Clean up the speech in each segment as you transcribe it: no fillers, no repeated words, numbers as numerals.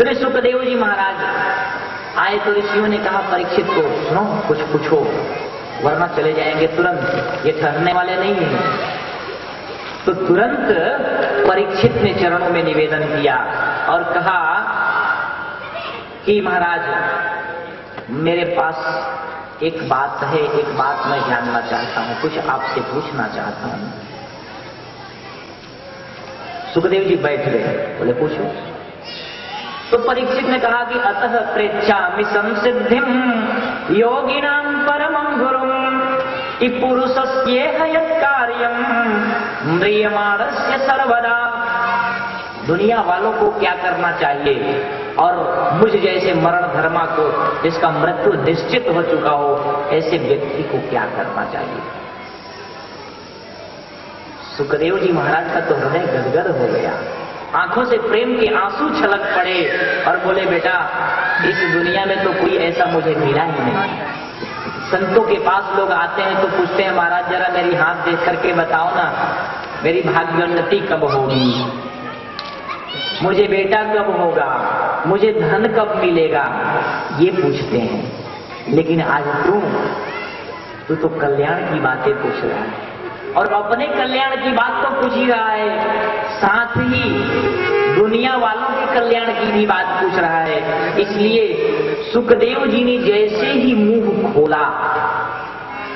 श्री सुखदेव जी महाराज आए तो ऋषियों ने कहा परीक्षित को, सुनो कुछ पूछो वरना चले जाएंगे तुरंत, ये ठहरने वाले नहीं हैं। तो तुरंत परीक्षित ने चरणों में निवेदन किया और कहा कि महाराज मेरे पास एक बात है, एक बात मैं जानना चाहता हूं, कुछ आपसे पूछना चाहता हूं। सुखदेव जी बैठ गए, बोले पूछो। तो परीक्षित ने कहा कि अतः प्रेच्छामि संसिद्धिम योगिनां परमं गुरुं कि पुरुषस्येह यत् कार्यं म्रियमाणस्य सर्वदा। दुनिया वालों को क्या करना चाहिए और मुझ जैसे मरण धर्मा को जिसका मृत्यु निश्चित हो चुका हो ऐसे व्यक्ति को क्या करना चाहिए। सुखदेव जी महाराज का तो हृदय गदगद हो गया, आंखों से प्रेम के आंसू छलक पड़े और बोले बेटा इस दुनिया में तो कोई ऐसा मुझे मिला ही नहीं। संतों के पास लोग आते हैं तो पूछते हैं महाराज जरा मेरी हाथ देख करके बताओ ना, मेरी भाग्योन्नति कब होगी, मुझे बेटा कब होगा, मुझे धन कब मिलेगा, ये पूछते हैं। लेकिन आज तू तो कल्याण की बातें पूछ रहा है और अपने कल्याण की बात तो पूछ ही रहा है, साथ ही दुनिया वालों के कल्याण की भी बात पूछ रहा है। इसलिए सुखदेव जी ने जैसे ही मुंह खोला,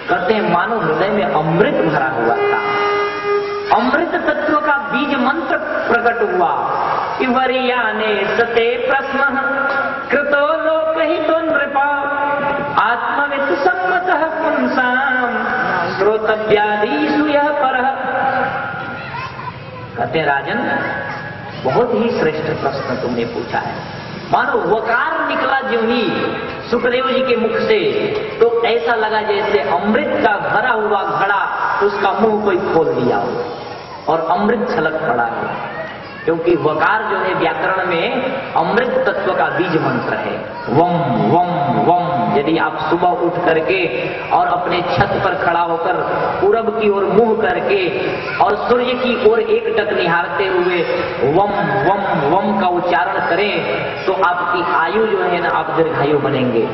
कहते हैं मानो हृदय में अमृत भरा हुआ था, अमृत तत्व का बीज मंत्र प्रकट हुआ। वरियाने सते प्रश्न कृतो लोकहितो नृपा आत्मवित् सम्मतः पुंसाम श्रोतव्यादिषु यः परः। कहते राजन बहुत ही श्रेष्ठ प्रश्न तुमने पूछा है। मानो वकार निकला जो ही सुखदेव जी के मुख से तो ऐसा लगा जैसे अमृत का भरा हुआ घड़ा उसका मुंह कोई खोल दिया हो और अमृत छलक पड़ा है। क्योंकि वकार जो है व्याकरण में अमृत तत्व का बीज मंत्र है। वम वम वम। यदि आप सुबह उठ करके और अपने छत पर खड़ा होकर पूरब की ओर मुंह करके और सूर्य की ओर एकटक निहारते हुए वम वम वम का उच्चारण करें तो आपकी आयु जो है ना, आप दीर्घायु बनेंगे।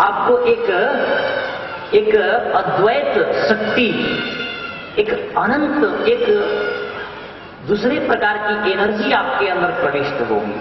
आपको एक अद्वैत शक्ति, एक अनंत, एक दूसरे प्रकार की एनर्जी आपके अंदर प्रविष्ट होगी।